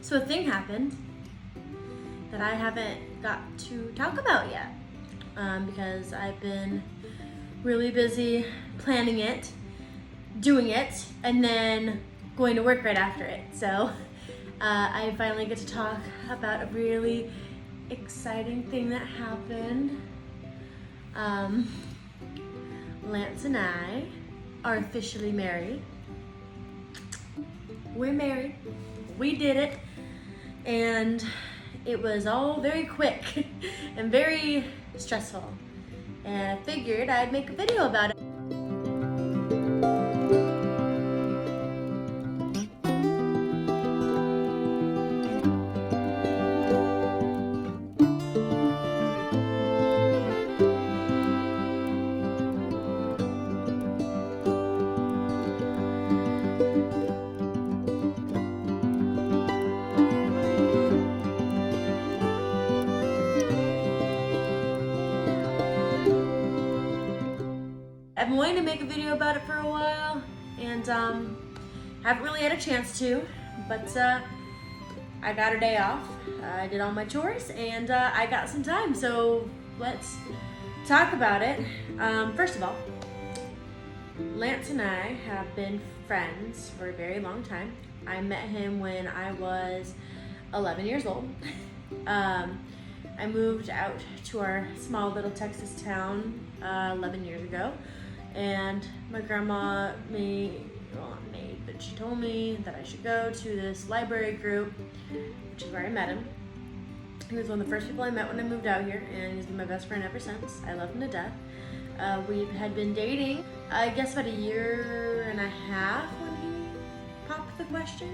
So a thing happened that I haven't got to talk about yet because I've been really busy planning it, doing it, and then going to work right after it. So I finally get to talk about a really exciting thing that happened. Lance and I are officially married. We're married. We did it. And it was all very quick and very stressful. And I figured I'd make a video about it. I've been wanting to make a video about it for a while, and haven't really had a chance to, but I got a day off. I did all my chores, and I got some time, so let's talk about it. First of all, Lance and I have been friends for a very long time. I met him when I was 11 years old. I moved out to our small little Texas town 11 years ago. And my grandma but she told me that I should go to this library group, which is where I met him. He was one of the first people I met when I moved out here, and he's been my best friend ever since. I love him to death. We had been dating, I guess, about a year and a half when he popped the question.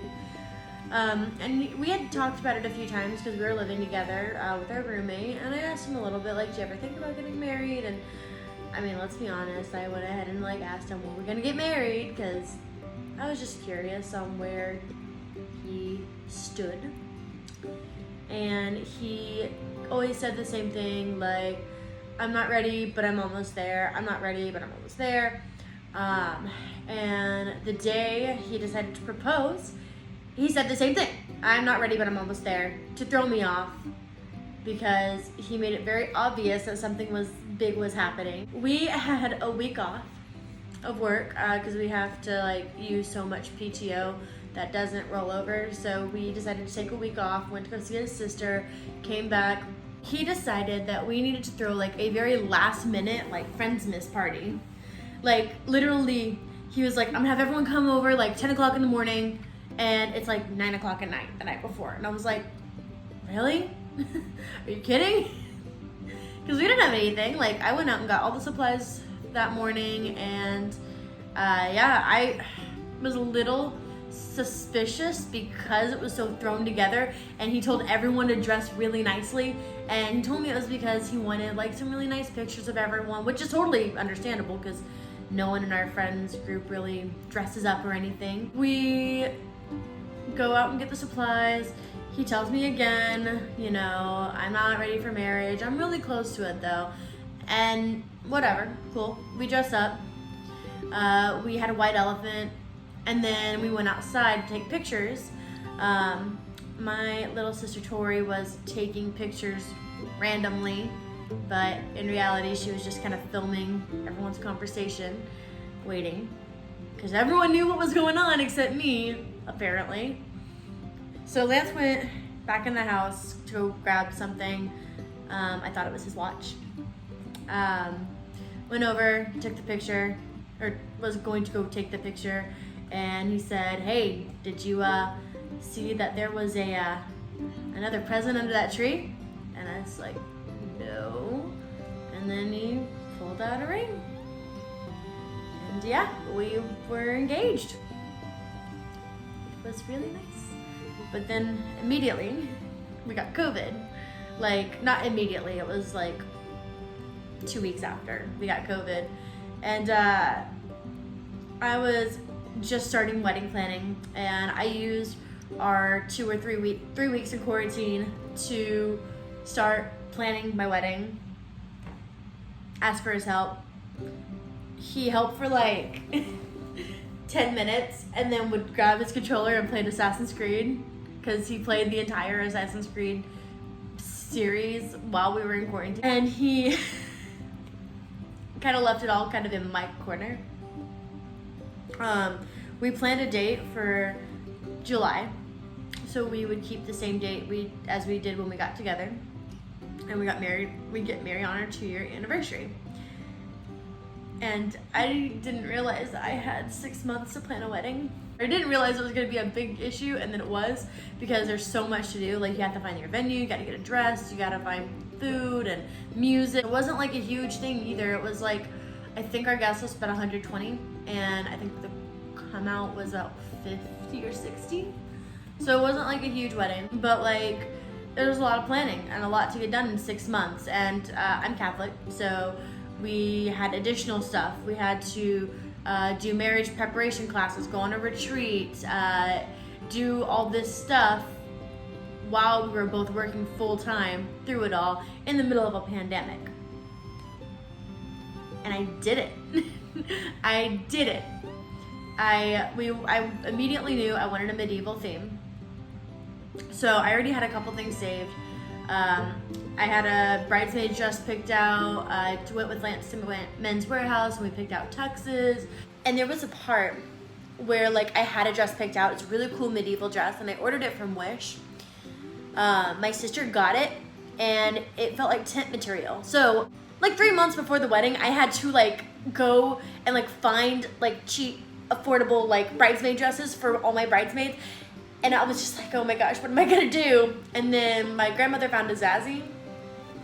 And we had talked about it a few times because we were living together with our roommate, and I asked him a little bit, like, do you ever think about getting married? And I mean, let's be honest, I went ahead and asked him when we're gonna get married because I was just curious on where he stood. And he always said the same thing, like, I'm not ready, but I'm almost there. I'm not ready, but I'm almost there. And the day he decided to propose, he said the same thing. I'm not ready, but I'm almost there, to throw me off, because he made it very obvious that something big was happening. We had a week off of work because we have to use so much PTO that doesn't roll over. So we decided to take a week off, went to go see his sister, came back. He decided that we needed to throw a very last minute Friendsmas party. Literally, he was like, I'm gonna have everyone come over 10 o'clock in the morning, and it's 9 o'clock at night, the night before. And I was like, really? Are you kidding? Because we didn't have anything. I went out and got all the supplies that morning, and I was a little suspicious because it was so thrown together, and he told everyone to dress really nicely, and he told me it was because he wanted some really nice pictures of everyone, which is totally understandable because no one in our friends group really dresses up or anything. We go out and get the supplies. He tells me again, I'm not ready for marriage. I'm really close to it though. And whatever, cool. We dress up. We had a white elephant, and then we went outside to take pictures. My little sister Tori was taking pictures randomly, but in reality she was just kind of filming everyone's conversation, waiting, because everyone knew what was going on except me, apparently. So Lance went back in the house to go grab something. I thought it was his watch. Went over, took the picture, or was going to go take the picture, and he said, hey, did you see that there was another present under that tree? And I was like, no. And then he pulled out a ring. And yeah, we were engaged. It was really nice. But then immediately we got COVID. Not immediately, it was 2 weeks after we got COVID. And I was just starting wedding planning, and I used our 2 or 3 weeks in quarantine to start planning my wedding. Asked for his help. He helped for 10 minutes and then would grab his controller and played Assassin's Creed. because he played the entire Assassin's Creed series while we were in quarantine. And he kind of left it all kind of in my corner. We planned a date for July, so we would keep the same date as we did when we got together, and we got married. We get married on our 2-year anniversary. And I didn't realize I had 6 months to plan a wedding. I didn't realize it was gonna be a big issue, and then it was, because there's so much to do. Like, you have to find your venue, you gotta get a dress, you gotta find food and music. It wasn't like a huge thing either. It was like, I think our guest list was about 120, and I think the come out was about 50 or 60. So it wasn't like a huge wedding, but like, there was a lot of planning and a lot to get done in 6 months. And I'm Catholic, so we had additional stuff. We had to do marriage preparation classes, go on a retreat, do all this stuff while we were both working full time through it all in the middle of a pandemic. And I did it. I did it. I immediately knew I wanted a medieval theme. So I already had a couple things saved. I had a bridesmaid dress picked out. I went with Lance to Men's Warehouse and we picked out tuxes. And there was a part where like I had a dress picked out. It's a really cool medieval dress, and I ordered it from Wish. My sister got it, and it felt like tent material. So like 3 months before the wedding, I had to like go and like find like cheap, affordable like bridesmaid dresses for all my bridesmaids. And I was just like, oh my gosh, what am I gonna do? And then my grandmother found a Zazie,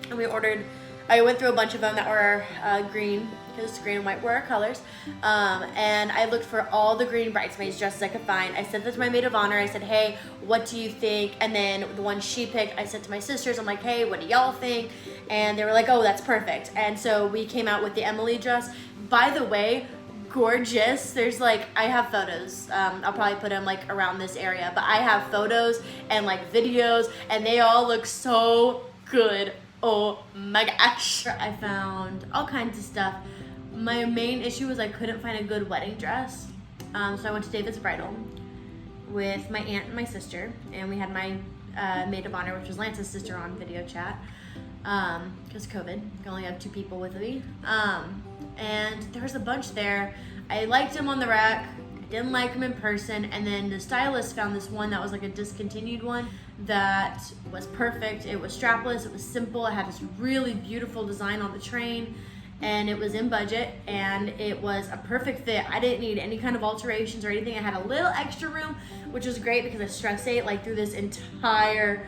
and I went through a bunch of them that were green, because green and white were our colors. And I looked for all the green bridesmaids dresses I could find. I sent them to my maid of honor. I said, hey, what do you think? And then the one she picked, I sent to my sisters. I'm like, hey, what do y'all think? And they were like, oh, that's perfect. And so we came out with the Emily dress. By the way, gorgeous. There's like, I have photos. I'll probably put them like around this area, but I have photos and like videos, and they all look so good. Oh my gosh. I found all kinds of stuff. My main issue was I couldn't find a good wedding dress. So I went to David's Bridal with my aunt and my sister, and we had my maid of honor, which was Lance's sister, on video chat. Because COVID, you can only have 2 people with me. And there was a bunch there. I liked him on the rack. I didn't like him in person. And then the stylist found this one that was like a discontinued one that was perfect. It was strapless, it was simple, it had this really beautiful design on the train, and it was in budget, and it was a perfect fit. I didn't need any kind of alterations or anything. I had a little extra room, which was great because I stress ate like through this entire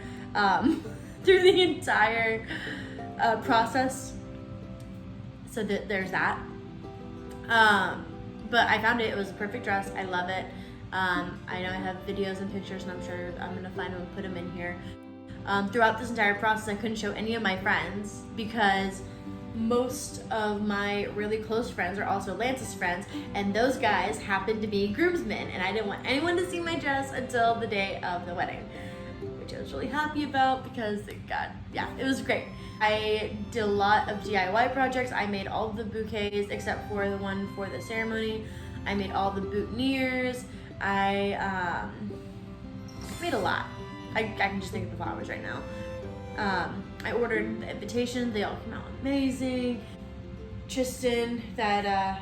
process. So there's that. But I found it. It was a perfect dress. I love it. I know I have videos and pictures, and I'm sure I'm gonna find them and put them in here. Throughout this entire process, I couldn't show any of my friends because most of my really close friends are also Lance's friends, and those guys happened to be groomsmen, and I didn't want anyone to see my dress until the day of the wedding, which I was really happy about because it was great. I did a lot of DIY projects. I made all of the bouquets except for the one for the ceremony. I made all the boutonnieres. I made a lot. I can just think of the flowers right now. I ordered the invitations. They all came out amazing. Tristan, that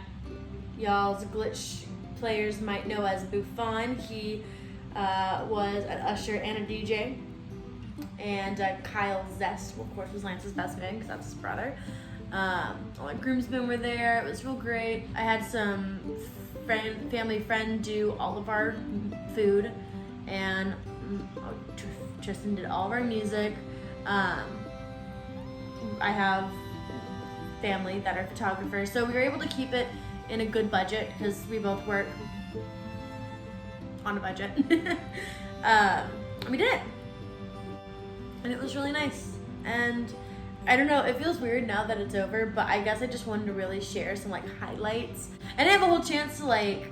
y'all's glitch players might know as Buffon, he was an usher and a DJ. And Kyle Zest, of course, was Lance's best man because that's his brother. All the groomsmen were there. It was real great. I had some family friend do all of our food, and Tristan did all of our music. I have family that are photographers, so we were able to keep it in a good budget because we both work on a budget. And we did it. And it was really nice. And I don't know, it feels weird now that it's over, but I guess I just wanted to really share some like highlights. I didn't have a whole chance to like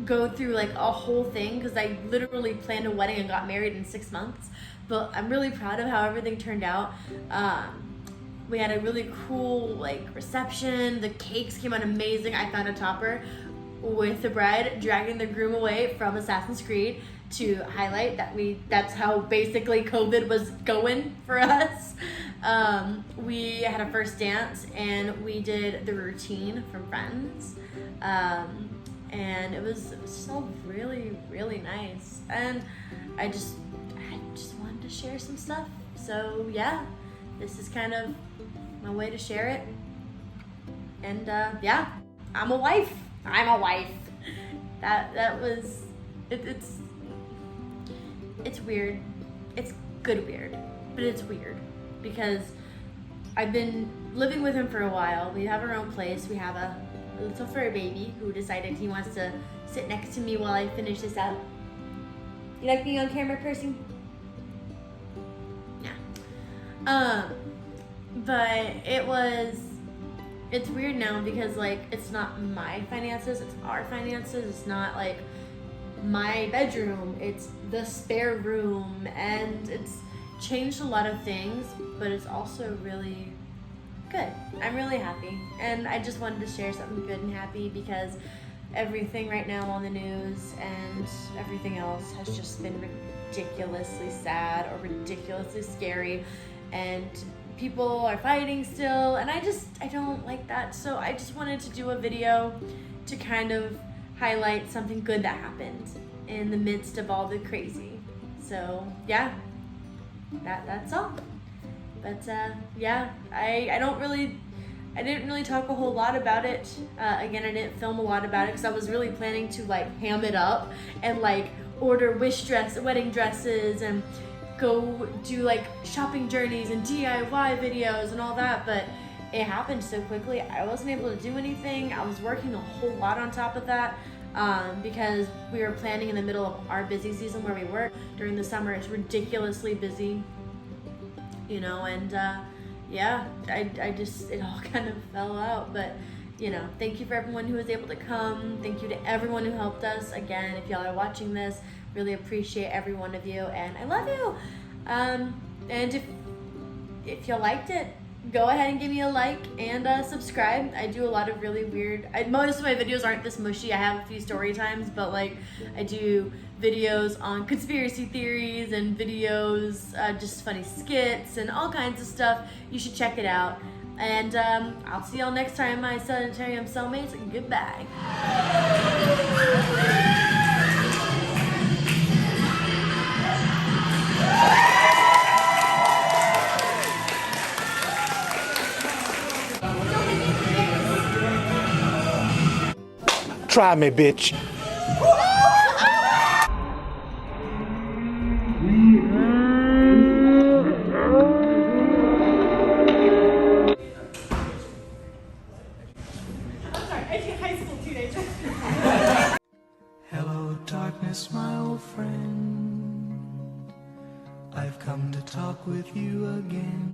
go through like a whole thing because I literally planned a wedding and got married in 6 months, but I'm really proud of how everything turned out. We had a really cool like reception. The cakes came out amazing. I found a topper with the bride dragging the groom away from Assassin's Creed. to highlight that that's how basically COVID was going for us. We had a first dance and we did the routine from Friends. And it was so really, really nice. And I just wanted to share some stuff. So yeah, this is kind of my way to share it. And yeah, I'm a wife. That was, it's weird. It's good weird, but it's weird because I've been living with him for a while. We have our own place. We have a little fur baby who decided he wants to sit next to me while I finish this up. You like being on camera, Percy? Yeah. But it's weird now because like it's not my finances, it's our finances. It's not like my bedroom, it's the spare room, and it's changed a lot of things, but it's also really good. I'm really happy, and I just wanted to share something good and happy because everything right now on the news and everything else has just been ridiculously sad or ridiculously scary, and people are fighting still, and I don't like that. So I just wanted to do a video to kind of highlight something good that happened in the midst of all the crazy. So yeah, that's all. But yeah, I didn't really talk a whole lot about it. Again, I didn't film a lot about it because I was really planning to like ham it up and like order wedding dresses and go do like shopping journeys and DIY videos and all that, but it happened so quickly I wasn't able to do anything. I was working a whole lot on top of that because we were planning in the middle of our busy season where we work. During the summer it's ridiculously busy, you know, and yeah, I just, it all kind of fell out. But you know, thank you for everyone who was able to come. Thank you to everyone who helped us. Again, if y'all are watching this, really appreciate every one of you, and I love you. And if you liked it, go ahead and give me a like and subscribe. I do a lot of really weird, most of my videos aren't this mushy. I have a few story times, but like I do videos on conspiracy theories and videos, just funny skits and all kinds of stuff. You should check it out. And I'll see y'all next time, my Sanitarium cellmates. Goodbye. Try me, bitch. Hello, darkness, my old friend. I've come to talk with you again.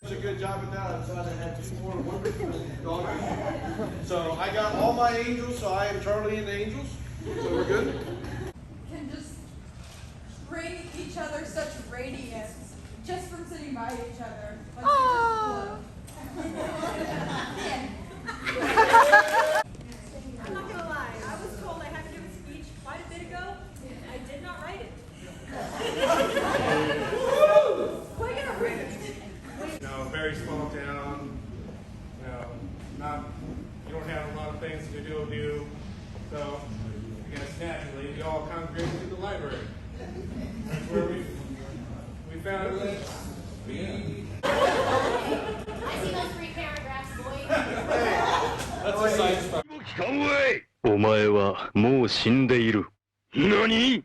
A good job at that. I decided to have 2 more wonderful daughters. So I got all my angels, so I am Charlie and the Angels. So we're good. Can just bring each other such radiance just from sitting by each other. Like yeah. I'm not gonna lie, I was told I had to give a speech quite a bit ago, and I did not write it. You know, very small town, you know, you don't have a lot of things to do, so I guess naturally we all congregate to the library. That's where we found it. I see those 3 paragraphs, boy. That's a side spot. お前はもう死んでいる。何